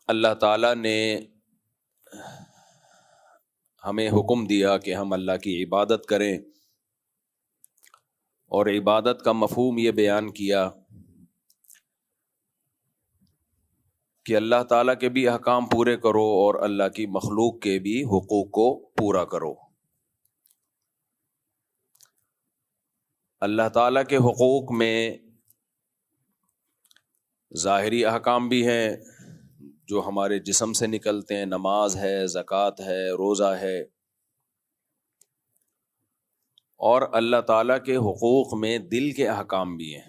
اللہ تعالیٰ نے ہمیں حکم دیا کہ ہم اللہ کی عبادت کریں، اور عبادت کا مفہوم یہ بیان کیا کہ اللہ تعالیٰ کے بھی احکام پورے کرو اور اللہ کی مخلوق کے بھی حقوق کو پورا کرو۔ اللہ تعالیٰ کے حقوق میں ظاہری احکام بھی ہیں جو ہمارے جسم سے نکلتے ہیں، نماز ہے، زکوٰۃ ہے، روزہ ہے، اور اللہ تعالیٰ کے حقوق میں دل کے احکام بھی ہیں۔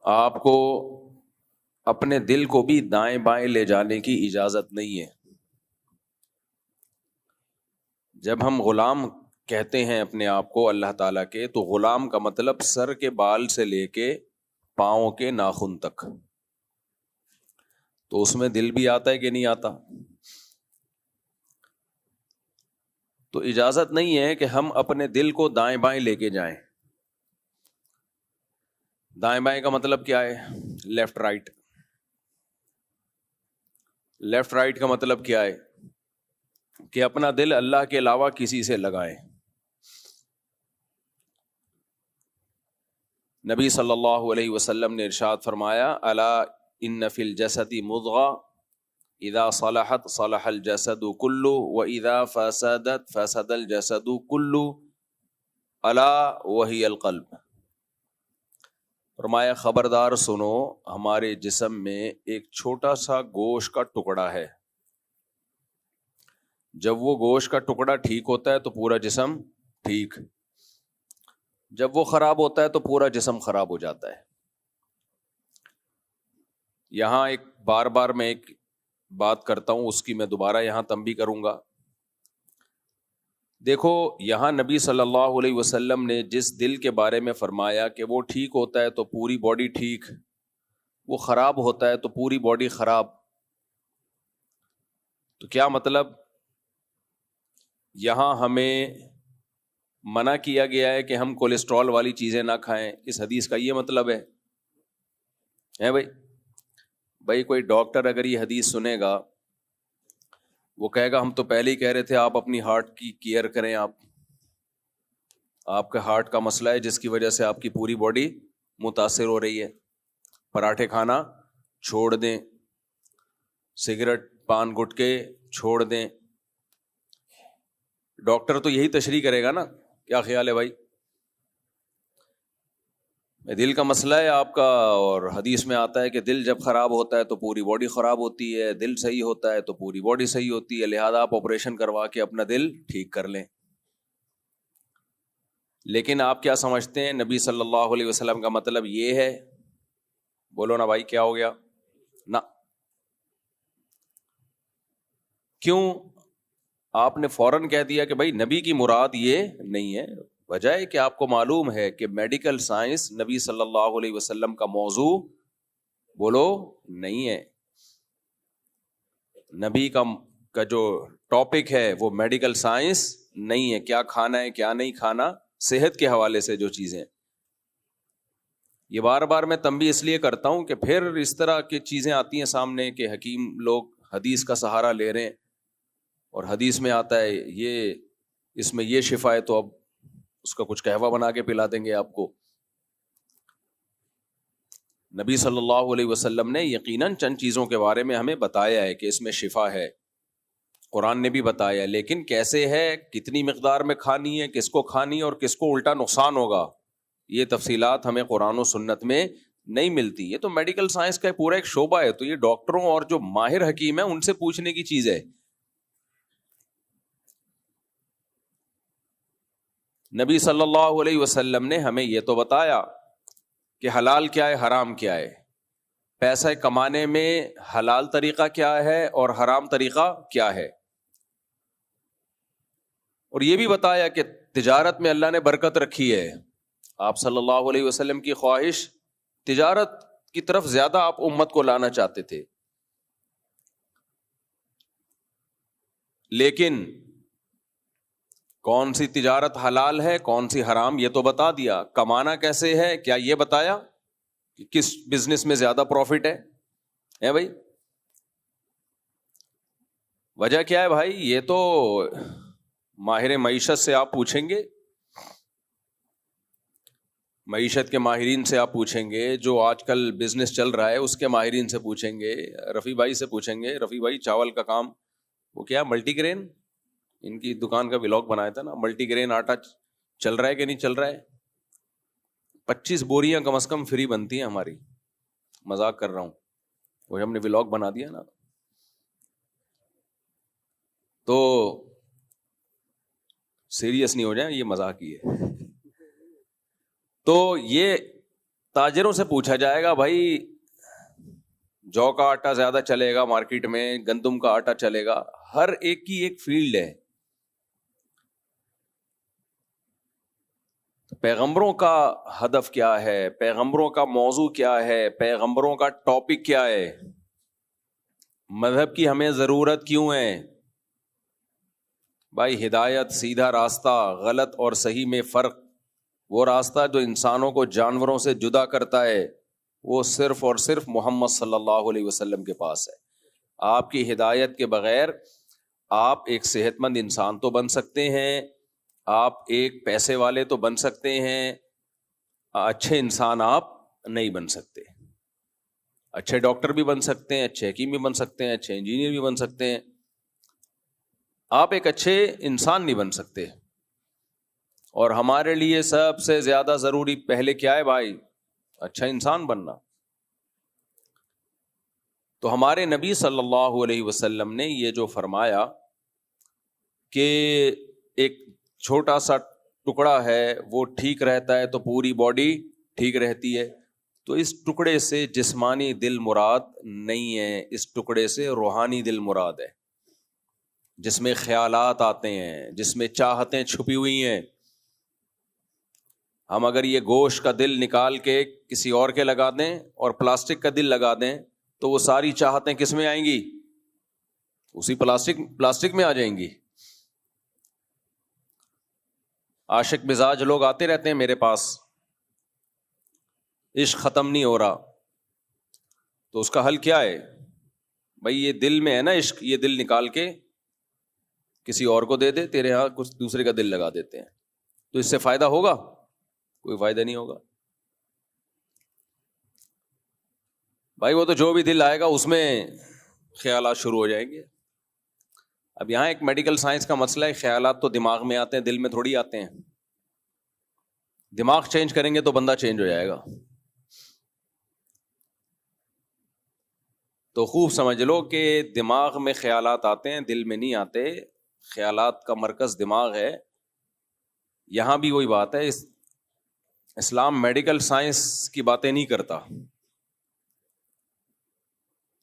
آپ کو اپنے دل کو بھی دائیں بائیں لے جانے کی اجازت نہیں ہے۔ جب ہم غلام کہتے ہیں اپنے آپ کو اللہ تعالیٰ کے، تو غلام کا مطلب سر کے بال سے لے کے پاؤں کے ناخن تک، تو اس میں دل بھی آتا ہے کہ نہیں آتا؟ تو اجازت نہیں ہے کہ ہم اپنے دل کو دائیں بائیں لے کے جائیں۔ دائیں بائیں کا مطلب کیا ہے؟ Left right. لیفٹ رائٹ کا مطلب کیا ہے؟ کہ اپنا دل اللہ کے علاوہ کسی سے لگائیں۔ نبی صلی اللہ علیہ وسلم نے ارشاد فرمایا، الا ان فی الجسد مضغہ اذا صلحت صلح الجسد کلہ واذا فسدت فسد الجسد کلہ الا وہی القلب۔ فرمایا خبردار سنو، ہمارے جسم میں ایک چھوٹا سا گوشت کا ٹکڑا ہے، جب وہ گوشت کا ٹکڑا ٹھیک ہوتا ہے تو پورا جسم ٹھیک، جب وہ خراب ہوتا ہے تو پورا جسم خراب ہو جاتا ہے۔ یہاں ایک بار بار میں ایک بات کرتا ہوں، اس کی میں دوبارہ یہاں تنبیہ کروں گا۔ دیکھو، یہاں نبی صلی اللہ علیہ وسلم نے جس دل کے بارے میں فرمایا کہ وہ ٹھیک ہوتا ہے تو پوری باڈی ٹھیک، وہ خراب ہوتا ہے تو پوری باڈی خراب، تو کیا مطلب؟ یہاں ہمیں منع کیا گیا ہے کہ ہم کولیسٹرول والی چیزیں نہ کھائیں، اس حدیث کا یہ مطلب ہے بھائی کوئی ڈاکٹر اگر یہ حدیث سنے گا، وہ کہے گا ہم تو پہلے ہی کہہ رہے تھے آپ اپنی ہارٹ کی کیئر کریں، آپ کا ہارٹ کا مسئلہ ہے جس کی وجہ سے آپ کی پوری باڈی متاثر ہو رہی ہے۔ پراٹھے کھانا چھوڑ دیں، سگریٹ پان گٹکے چھوڑ دیں۔ ڈاکٹر تو یہی تشریح کرے گا نا، کیا خیال ہے بھائی؟ دل کا مسئلہ ہے آپ کا، اور حدیث میں آتا ہے کہ دل جب خراب ہوتا ہے تو پوری باڈی خراب ہوتی ہے، دل صحیح ہوتا ہے تو پوری باڈی صحیح ہوتی ہے، لہذا آپ آپریشن کروا کے اپنا دل ٹھیک کر لیں۔ لیکن آپ کیا سمجھتے ہیں نبی صلی اللہ علیہ وسلم کا مطلب یہ ہے؟ بولو نا بھائی، کیا ہو گیا؟ نہ، کیوں؟ آپ نے فوراً کہہ دیا کہ بھائی نبی کی مراد یہ نہیں ہے۔ وجہ ہے کہ آپ کو معلوم ہے کہ میڈیکل سائنس نبی صلی اللہ علیہ وسلم کا موضوع بولو نہیں ہے۔ نبی کا جو ٹاپک ہے وہ میڈیکل سائنس نہیں ہے، کیا کھانا ہے کیا نہیں کھانا، صحت کے حوالے سے جو چیزیں۔ یہ بار بار میں تنبیہ اس لیے کرتا ہوں کہ پھر اس طرح کی چیزیں آتی ہیں سامنے کہ حکیم لوگ حدیث کا سہارا لے رہے ہیں، اور حدیث میں آتا ہے یہ اس میں یہ شفا ہے، تو اب اس کا کچھ قہوہ بنا کے پلا دیں گے آپ کو۔ نبی صلی اللہ علیہ وسلم نے یقیناً چند چیزوں کے بارے میں ہمیں بتایا ہے کہ اس میں شفا ہے، قرآن نے بھی بتایا، لیکن کیسے ہے، کتنی مقدار میں کھانی ہے، کس کو کھانی ہے، اور کس کو الٹا نقصان ہوگا، یہ تفصیلات ہمیں قرآن و سنت میں نہیں ملتی۔ یہ تو میڈیکل سائنس کا پورا ایک شعبہ ہے، تو یہ ڈاکٹروں اور جو ماہر حکیم ہیں ان سے پوچھنے کی چیز ہے۔ نبی صلی اللہ علیہ وسلم نے ہمیں یہ تو بتایا کہ حلال کیا ہے، حرام کیا ہے، پیسہ کمانے میں حلال طریقہ کیا ہے اور حرام طریقہ کیا ہے، اور یہ بھی بتایا کہ تجارت میں اللہ نے برکت رکھی ہے۔ آپ صلی اللہ علیہ وسلم کی خواہش تجارت کی طرف زیادہ آپ امت کو لانا چاہتے تھے، لیکن کون سی تجارت حلال ہے کون سی حرام یہ تو بتا دیا، کمانا کیسے ہے کیا یہ بتایا کہ کس بزنس میں زیادہ پروفٹ ہے، ہے بھائی؟ وجہ کیا ہے بھائی؟ یہ تو ماہر معیشت سے آپ پوچھیں گے، معیشت کے ماہرین سے آپ پوچھیں گے، جو آج کل بزنس چل رہا ہے اس کے ماہرین سے پوچھیں گے، رفیع بھائی سے پوچھیں گے، رفیع بھائی چاول کا کام وہ کیا ملٹی گرین، ان کی دکان کا ولاگ بنایا تھا نا، ملٹی گرین آٹا چل رہا ہے کہ نہیں چل رہا ہے؟ 25 بوریاں کم از کم فری بنتی ہیں ہماری، مذاق کر رہا ہوں، وہ ہم نے ولاگ بنا دیا نا. تو سیریس نہیں ہو جائیں، یہ مذاق ہی ہے. تو یہ تاجروں سے پوچھا جائے گا بھائی جو کا آٹا زیادہ چلے گا مارکیٹ میں، گندم کا آٹا چلے گا، ہر ایک کی ایک فیلڈ ہے. پیغمبروں کا ہدف کیا ہے، پیغمبروں کا موضوع کیا ہے، پیغمبروں کا ٹاپک کیا ہے، مذہب کی ہمیں ضرورت کیوں ہے؟ بھائی ہدایت، سیدھا راستہ، غلط اور صحیح میں فرق، وہ راستہ جو انسانوں کو جانوروں سے جدا کرتا ہے، وہ صرف اور صرف محمد صلی اللہ علیہ وسلم کے پاس ہے. آپ کی ہدایت کے بغیر آپ ایک صحت مند انسان تو بن سکتے ہیں، آپ ایک پیسے والے تو بن سکتے ہیں، اچھے انسان آپ نہیں بن سکتے. اچھے ڈاکٹر بھی بن سکتے ہیں، اچھے حکیم بھی بن سکتے ہیں، اچھے انجینئر بھی بن سکتے ہیں، آپ ایک اچھے انسان نہیں بن سکتے. اور ہمارے لیے سب سے زیادہ ضروری پہلے کیا ہے بھائی؟ اچھا انسان بننا. تو ہمارے نبی صلی اللہ علیہ وسلم نے یہ جو فرمایا کہ ایک چھوٹا سا ٹکڑا ہے وہ ٹھیک رہتا ہے تو پوری باڈی ٹھیک رہتی ہے، تو اس ٹکڑے سے جسمانی دل مراد نہیں ہے، اس ٹکڑے سے روحانی دل مراد ہے، جس میں خیالات آتے ہیں، جس میں چاہتیں چھپی ہوئی ہیں. ہم اگر یہ گوشت کا دل نکال کے کسی اور کے لگا دیں اور پلاسٹک کا دل لگا دیں تو وہ ساری چاہتیں کس میں آئیں گی؟ اسی پلاسٹک میں آ جائیں گی. عاشق مزاج لوگ آتے رہتے ہیں میرے پاس، عشق ختم نہیں ہو رہا، تو اس کا حل کیا ہے؟ بھائی یہ دل میں ہے نا عشق، یہ دل نکال کے کسی اور کو دے دے، تیرے ہاں کچھ دوسرے کا دل لگا دیتے ہیں، تو اس سے فائدہ ہوگا؟ کوئی فائدہ نہیں ہوگا. بھائی وہ تو جو بھی دل آئے گا اس میں خیالات شروع ہو جائیں گے. اب یہاں ایک میڈیکل سائنس کا مسئلہ ہے، خیالات تو دماغ میں آتے ہیں، دل میں تھوڑی آتے ہیں. دماغ چینج کریں گے تو بندہ چینج ہو جائے گا. تو خوب سمجھ لو کہ دماغ میں خیالات آتے ہیں، دل میں نہیں آتے. خیالات کا مرکز دماغ ہے. یہاں بھی وہی بات ہے، اسلام میڈیکل سائنس کی باتیں نہیں کرتا.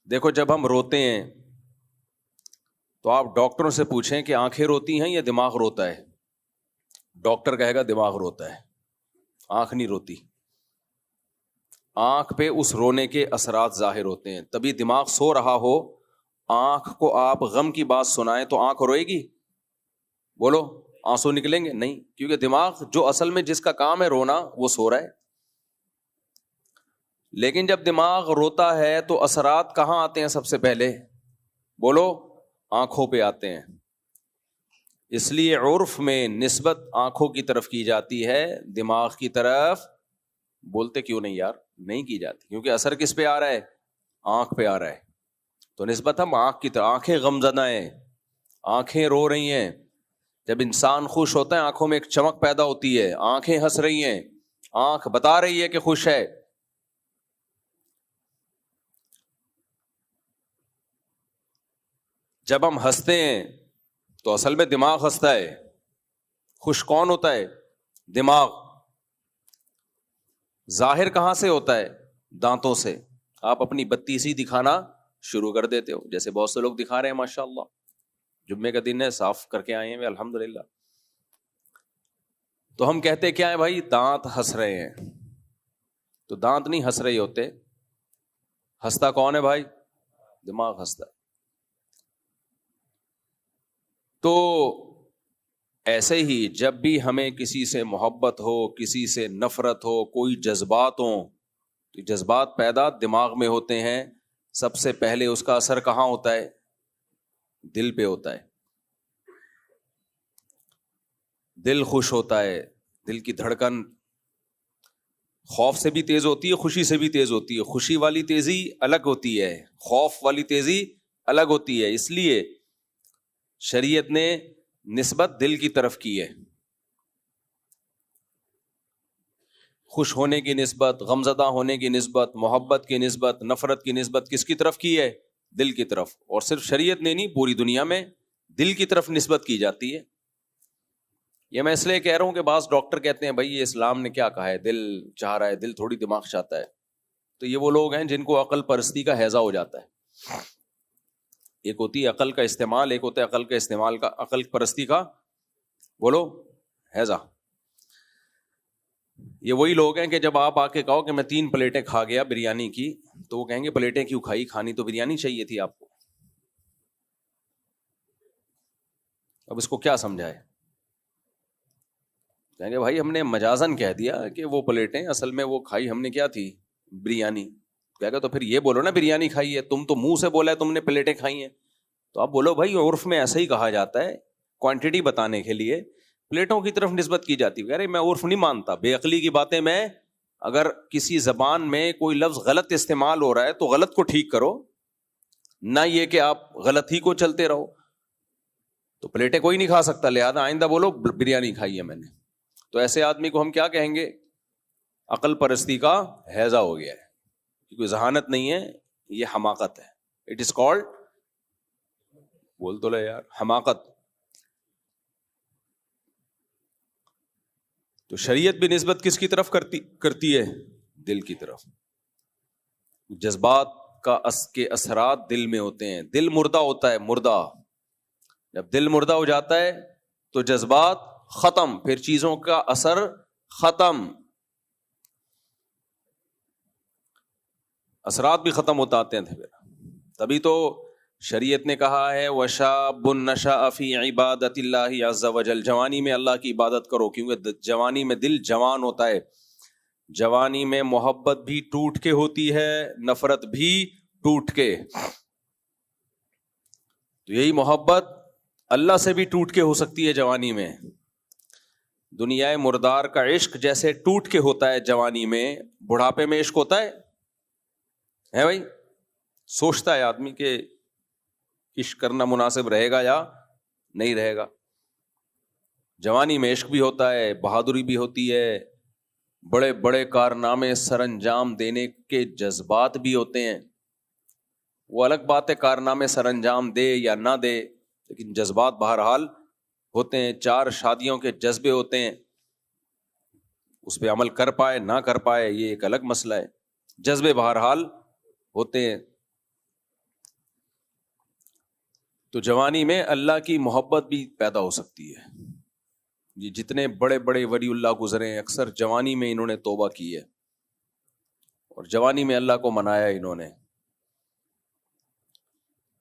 دیکھو جب ہم روتے ہیں تو آپ ڈاکٹروں سے پوچھیں کہ آنکھیں روتی ہیں یا دماغ روتا ہے، ڈاکٹر کہے گا دماغ روتا ہے، آنکھ نہیں روتی. آنکھ پہ اس رونے کے اثرات ظاہر ہوتے ہیں. تبھی دماغ سو رہا ہو، آنکھ کو آپ غم کی بات سنائیں تو آنکھ روئے گی؟ بولو آنسو نکلیں گے؟ نہیں، کیونکہ دماغ جو اصل میں جس کا کام ہے رونا وہ سو رہا ہے. لیکن جب دماغ روتا ہے تو اثرات کہاں آتے ہیں سب سے پہلے؟ بولو آنکھوں پہ آتے ہیں. اس لیے عرف میں نسبت آنکھوں کی طرف کی جاتی ہے، دماغ کی طرف بولتے کیوں نہیں یار؟ نہیں کی جاتی، کیونکہ اثر کس پہ آ رہا ہے؟ آنکھ پہ آ رہا ہے. تو نسبت ہم آنکھ کی طرف. آنکھیں غمزدہ ہیں، آنکھیں رو رہی ہیں. جب انسان خوش ہوتا ہے آنکھوں میں ایک چمک پیدا ہوتی ہے، آنکھیں ہنس رہی ہیں، آنکھ بتا رہی ہے کہ خوش ہے. جب ہم ہنستے ہیں تو اصل میں دماغ ہنستا ہے. خوش کون ہوتا ہے؟ دماغ. ظاہر کہاں سے ہوتا ہے؟ دانتوں سے. آپ اپنی بتیسی دکھانا شروع کر دیتے ہو، جیسے بہت سے لوگ دکھا رہے ہیں ماشاء اللہ، جمعے کا دن ہے صاف کر کے آئے ہیں الحمدللہ. تو ہم کہتے کیا ہے بھائی؟ دانت ہنس رہے ہیں. تو دانت نہیں ہنس رہے ہوتے، ہنستا کون ہے بھائی؟ دماغ ہنستا ہے. تو ایسے ہی جب بھی ہمیں کسی سے محبت ہو، کسی سے نفرت ہو، کوئی جذبات ہوں، تو جذبات پیدا دماغ میں ہوتے ہیں. سب سے پہلے اس کا اثر کہاں ہوتا ہے؟ دل پہ ہوتا ہے. دل خوش ہوتا ہے، دل کی دھڑکن خوف سے بھی تیز ہوتی ہے، خوشی سے بھی تیز ہوتی ہے. خوشی والی تیزی الگ ہوتی ہے، خوف والی تیزی الگ ہوتی ہے. اس لیے شریعت نے نسبت دل کی طرف کی ہے. خوش ہونے کی نسبت، غمزدہ ہونے کی نسبت، محبت کی نسبت، نفرت کی نسبت کس کی طرف کی ہے؟ دل کی طرف. اور صرف شریعت نے نہیں، پوری دنیا میں دل کی طرف نسبت کی جاتی ہے. یہ میں اس لیے کہہ رہا ہوں کہ بعض ڈاکٹر کہتے ہیں بھائی یہ اسلام نے کیا کہا ہے، دل چاہ رہا ہے، دل تھوڑی دماغ چاہتا ہے. تو یہ وہ لوگ ہیں جن کو عقل پرستی کا ہیضہ ہو جاتا ہے. ایک ہوتی ہے عقل کا استعمال، ایک ہوتا ہے عقل کا استعمال کا، عقل پرستی کا بولو ہیضہ. یہ وہی لوگ ہیں کہ جب آپ آ کے کہو کہ میں 3 پلیٹیں کھا گیا بریانی کی، تو وہ کہیں گے پلیٹیں کیوں کھائی، کھانی تو بریانی چاہیے تھی آپ کو. اب اس کو کیا سمجھائے؟ کہیں گے بھائی ہم نے مجازن کہہ دیا کہ وہ پلیٹیں اصل میں وہ کھائی ہم نے کیا تھی، بریانی. کہے گا تو پھر یہ بولو نا بریانی کھائی ہے، تم تو منہ سے بولا ہے تم نے پلیٹیں کھائی ہیں. تو آپ بولو بھائی عرف میں ایسا ہی کہا جاتا ہے، کوانٹٹی بتانے کے لیے پلیٹوں کی طرف نسبت کی جاتی ہے. ارے میں عرف نہیں مانتا، بے عقلی کی باتیں. میں اگر کسی زبان میں کوئی لفظ غلط استعمال ہو رہا ہے تو غلط کو ٹھیک کرو، نہ یہ کہ آپ غلط ہی کو چلتے رہو. تو پلیٹیں کوئی نہیں کھا سکتا، لہذا آئندہ بولو بریانی کھائی ہے میں نے. تو ایسے آدمی کو ہم کیا کہیں گے؟ عقل پرستی کا ہیضہ ہو گیا ہے. کوئی ذہانت نہیں ہے، یہ حماقت ہے. اٹ از کالڈ، بول تو لے یار، حماقت. تو شریعت بھی نسبت کس کی طرف کرتی ہے؟ دل کی طرف. جذبات کے اثرات دل میں ہوتے ہیں. دل مردہ ہوتا ہے، مردہ. جب دل مردہ ہو جاتا ہے تو جذبات ختم، پھر چیزوں کا اثر ختم، اثرات بھی ختم ہوتا آتے ہیں. تبھی تو شریعت نے کہا ہے وَشَابٌ نَشَأَ فِي عِبَادَةِ اللَّهِ عَزَّ وَجَلَّ، جوانی میں اللہ کی عبادت کرو، کیونکہ جوانی میں دل جوان ہوتا ہے. جوانی میں محبت بھی ٹوٹ کے ہوتی ہے، نفرت بھی ٹوٹ کے. تو یہی محبت اللہ سے بھی ٹوٹ کے ہو سکتی ہے جوانی میں. دنیا مردار کا عشق جیسے ٹوٹ کے ہوتا ہے جوانی میں، بڑھاپے میں عشق ہوتا ہے بھائی. سوچتا ہے آدمی کہ عشق کرنا مناسب رہے گا یا نہیں رہے گا. جوانی میں عشق بھی ہوتا ہے، بہادری بھی ہوتی ہے، بڑے بڑے کارنامے سر انجام دینے کے جذبات بھی ہوتے ہیں. وہ الگ بات ہے کارنامے سر انجام دے یا نہ دے، لیکن جذبات بہرحال ہوتے ہیں. 4 شادیوں کے جذبے ہوتے ہیں، اس پہ عمل کر پائے نہ کر پائے یہ ایک الگ مسئلہ ہے. جذبے بہرحال ہوتے ہیں. تو جوانی میں اللہ کی محبت بھی پیدا ہو سکتی ہے. یہ جتنے بڑے بڑے ولی اللہ گزرے ہیں اکثر جوانی میں انہوں نے توبہ کی ہے اور جوانی میں اللہ کو منایا انہوں نے.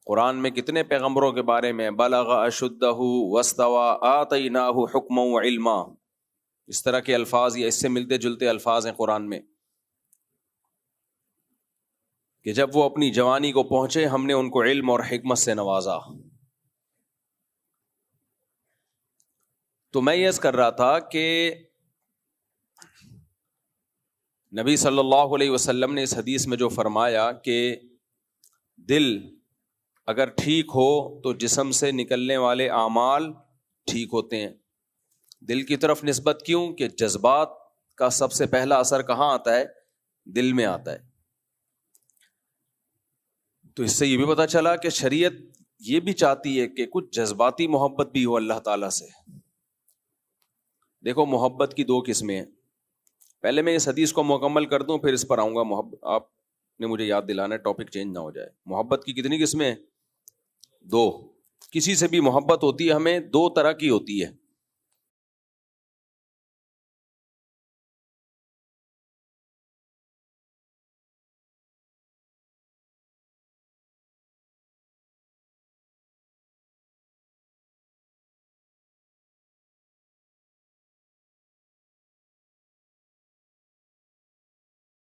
قرآن میں کتنے پیغمبروں کے بارے میں بلغ اشدہ واستوى آتیناہ حکما وعلما، اس طرح کے الفاظ یا اس سے ملتے جلتے الفاظ ہیں قرآن میں کہ جب وہ اپنی جوانی کو پہنچے ہم نے ان کو علم اور حکمت سے نوازا. تو میں یہ کر رہا تھا کہ نبی صلی اللہ علیہ وسلم نے اس حدیث میں جو فرمایا کہ دل اگر ٹھیک ہو تو جسم سے نکلنے والے اعمال ٹھیک ہوتے ہیں. دل کی طرف نسبت کیوں؟ کہ جذبات کا سب سے پہلا اثر کہاں آتا ہے؟ دل میں آتا ہے. تو اس سے یہ بھی پتا چلا کہ شریعت یہ بھی چاہتی ہے کہ کچھ جذباتی محبت بھی ہو اللہ تعالیٰ سے. دیکھو محبت کی 2 قسمیں ہیں. پہلے میں اس حدیث کو مکمل کر دوں پھر اس پر آؤں گا. محبت آپ نے مجھے یاد دلانا ہے، ٹاپک چینج نہ ہو جائے. محبت کی کتنی قسمیں ہیں؟ 2. کسی سے بھی محبت ہوتی ہے ہمیں 2 طرح کی ہوتی ہے.